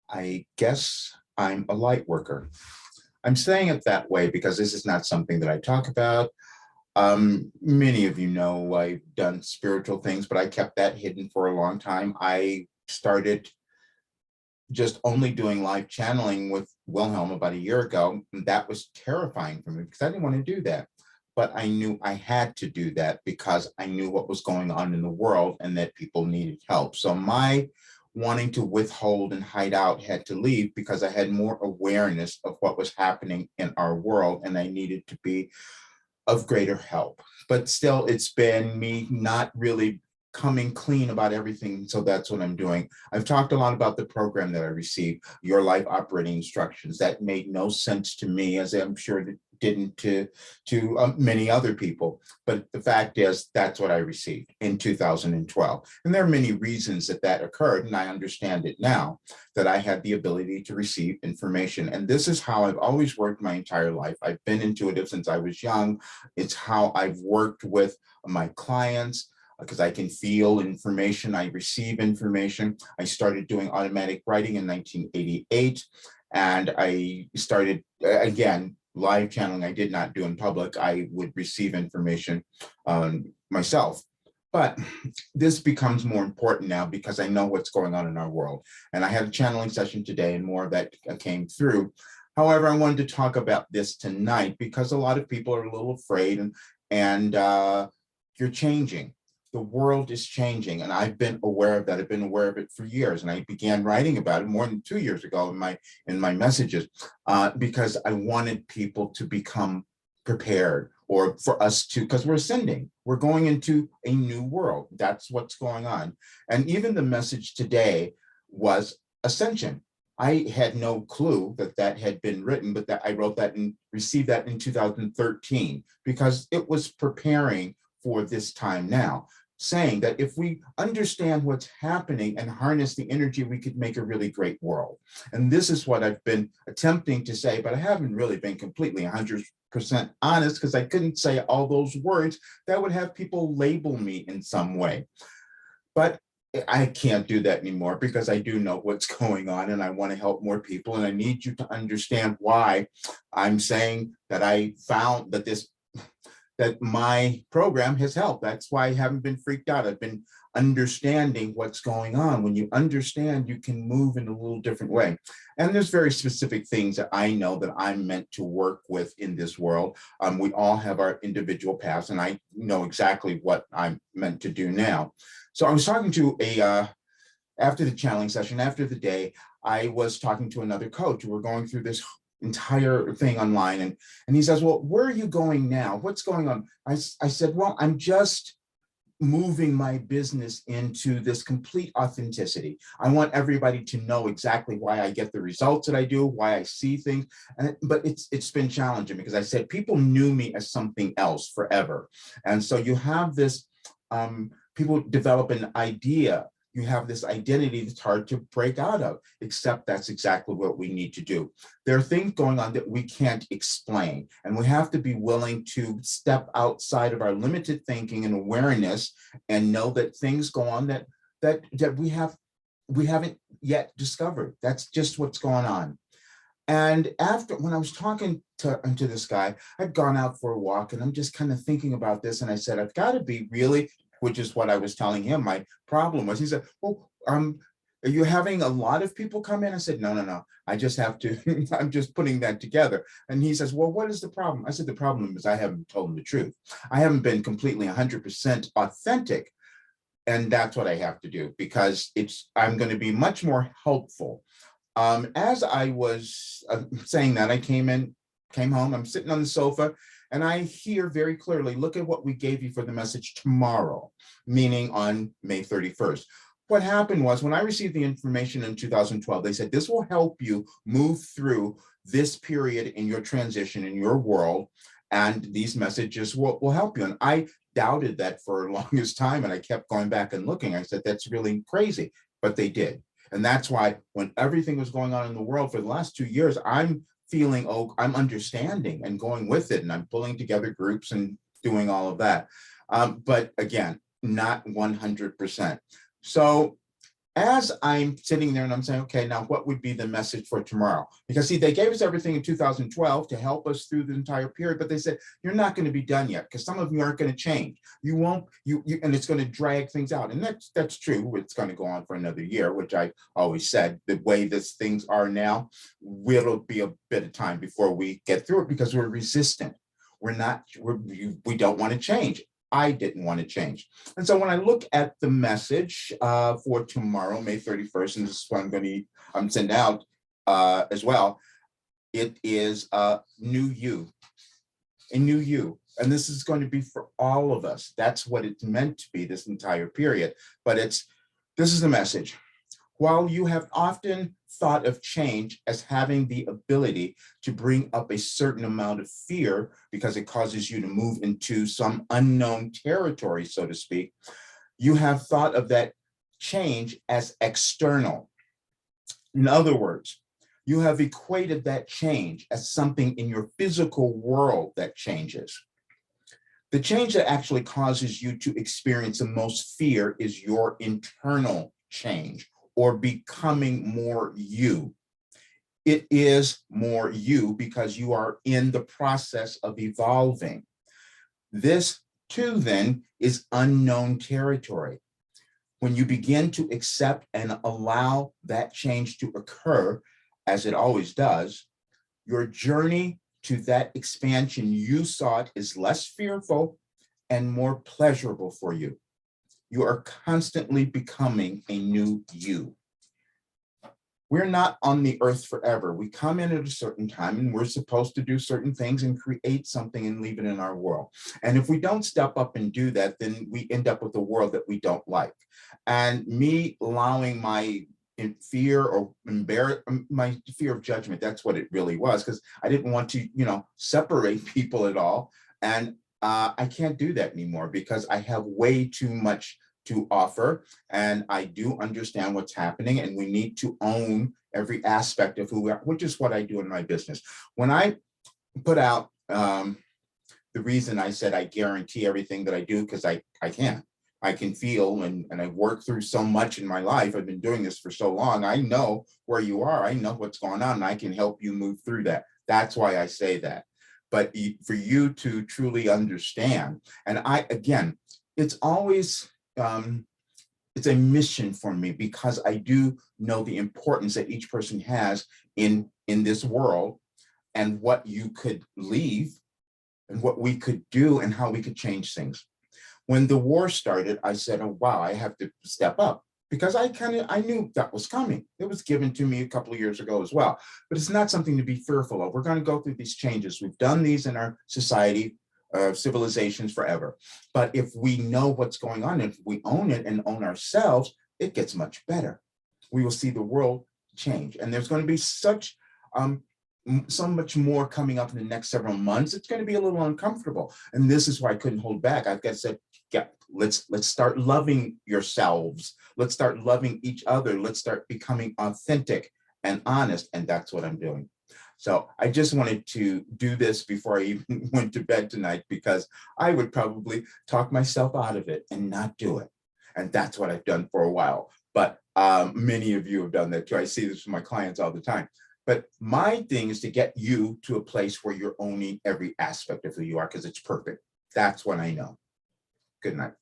I guess I'm a light worker. I'm saying it that way because this is not something that I talk about. Many of you know I've done spiritual things, but I kept that hidden for a long time. I started just only doing live channeling with Wilhelm about a year ago. And that was terrifying for me because I didn't want to do that. But I knew I had to do that because I knew what was going on in the world and that people needed help. So my wanting to withhold and hide out had to leave because I had more awareness of what was happening in our world and I needed to be of greater help. But still, it's been me not really coming clean about everything. So that's what I'm doing. I've talked a lot about the program that I received, Your Life Operating Instructions. That made no sense to me, as I'm sure it didn't to many other people. But the fact is, that's what I received in 2012. And there are many reasons that that occurred, and I understand it now, that I had the ability to receive information. And this is how I've always worked my entire life. I've been intuitive since I was young. It's how I've worked with my clients because I can feel information, I receive information. I started doing automatic writing in 1988, and I started, again, live channeling I did not do in public. I would receive information myself. But this becomes more important now because I know what's going on in our world. And I had a channeling session today and more of that came through. However, I wanted to talk about this tonight because a lot of people are a little afraid and you're changing. The world is changing, and I've been aware of that. I've been aware of it for years, and I began writing about it more than 2 years ago in my messages because I wanted people to become prepared, or for us to, because we're ascending, we're going into a new world. That's what's going on, and even the message today was ascension. I had no clue that that had been written, but that I wrote that and received that in 2013 because it was preparing for this time now, saying that if we understand what's happening and harness the energy, we could make a really great world. And this is what I've been attempting to say, but I haven't really been completely 100% honest because I couldn't say all those words that would have people label me in some way. But I can't do that anymore because I do know what's going on and I want to help more people. And I need you to understand why I'm saying that I found that my program has helped. That's why I haven't been freaked out. I've been understanding what's going on. When you understand, you can move in a little different way. And there's very specific things that I know that I'm meant to work with in this world. We all have our individual paths, and I know exactly what I'm meant to do now. So I was talking to after the channeling session, after the day, I was talking to another coach. We were going through this entire thing online, and he says, well, where are you going now? What's going on? I said, well, I'm just moving my business into this complete authenticity. I want everybody to know exactly why I get the results that I do, why I see things. But it's been challenging because I said people knew me as something else forever. And so you have this, people develop an idea. You have this identity that's hard to break out of, except that's exactly what we need to do. There are things going on that we can't explain, and we have to be willing to step outside of our limited thinking and awareness and know that things go on that we haven't yet discovered. That's just what's going on. And when I was talking to this guy, I'd gone out for a walk and I'm just kind of thinking about this. And I said, I've got to be really, which is what I was telling him my problem was. He said, well, are you having a lot of people come in? I said, no. I just have to, I'm just putting that together. And he says, well, what is the problem? I said, the problem is I haven't told him the truth. I haven't been completely 100% authentic. And that's what I have to do because I'm going to be much more helpful. As I was saying that, I came home, I'm sitting on the sofa, and I hear very clearly, look at what we gave you for the message tomorrow, meaning on May 31st. What happened was when I received the information in 2012, they said, this will help you move through this period in your transition in your world, and these messages will help you. And I doubted that for the longest time, and I kept going back and looking. I said, that's really crazy, but they did. And that's why when everything was going on in the world for the last 2 years, I'm feeling, I'm understanding and going with it. And I'm pulling together groups and doing all of that. But again, not 100%. So as I'm sitting there and I'm saying, okay, now what would be the message for tomorrow? Because see, they gave us everything in 2012 to help us through the entire period, but they said, you're not going to be done yet because some of you aren't going to change. You won't, and it's going to drag things out. And that's true. It's going to go on for another year, which I always said, the way these things are now, will be a bit of time before we get through it because we're resistant. We don't want to change. I didn't want to change. And so when I look at the message for tomorrow, May 31st, and this is what I'm going to send out as well, it is a new you, a new you. And this is going to be for all of us. That's what it's meant to be this entire period. But this is the message. While you have often thought of change as having the ability to bring up a certain amount of fear because it causes you to move into some unknown territory, so to speak, you have thought of that change as external. In other words, you have equated that change as something in your physical world that changes. The change that actually causes you to experience the most fear is your internal change, or becoming more you. It is more you because you are in the process of evolving. This too then is unknown territory. When you begin to accept and allow that change to occur, as it always does, your journey to that expansion you sought is less fearful and more pleasurable for you. You are constantly becoming a new you. We're not on the earth forever. We come in at a certain time and we're supposed to do certain things and create something and leave it in our world. And if we don't step up and do that, then we end up with a world that we don't like. And me allowing my fear or my fear of judgment, that's what it really was, because I didn't want to, separate people at all. And I can't do that anymore because I have way too much to offer, and I do understand what's happening, and we need to own every aspect of who we are, which is what I do in my business. When I put out the reason I said I guarantee everything that I do, because I can feel, and I've worked through so much in my life. I've been doing this for so long. I know where you are. I know what's going on, and I can help you move through that. That's why I say that. But for you to truly understand, and again, it's always, it's a mission for me because I do know the importance that each person has in this world and what you could leave and what we could do and how we could change things. When the war started, I said, oh, wow, I have to step up because I knew that was coming. It was given to me a couple of years ago as well, but it's not something to be fearful of. We're going to go through these changes. We've done these in our society, civilizations forever. But if we know what's going on, if we own it and own ourselves, it gets much better. We will see the world change. And there's going to be so much more coming up in the next several months. It's going to be a little uncomfortable. And this is why I couldn't hold back. I've got to say, yeah, let's start loving yourselves. Let's start loving each other. Let's start becoming authentic and honest. And that's what I'm doing. So I just wanted to do this before I even went to bed tonight, because I would probably talk myself out of it and not do it. And that's what I've done for a while. But many of you have done that too. I see this from my clients all the time. But my thing is to get you to a place where you're owning every aspect of who you are, because it's perfect. That's what I know. Good night.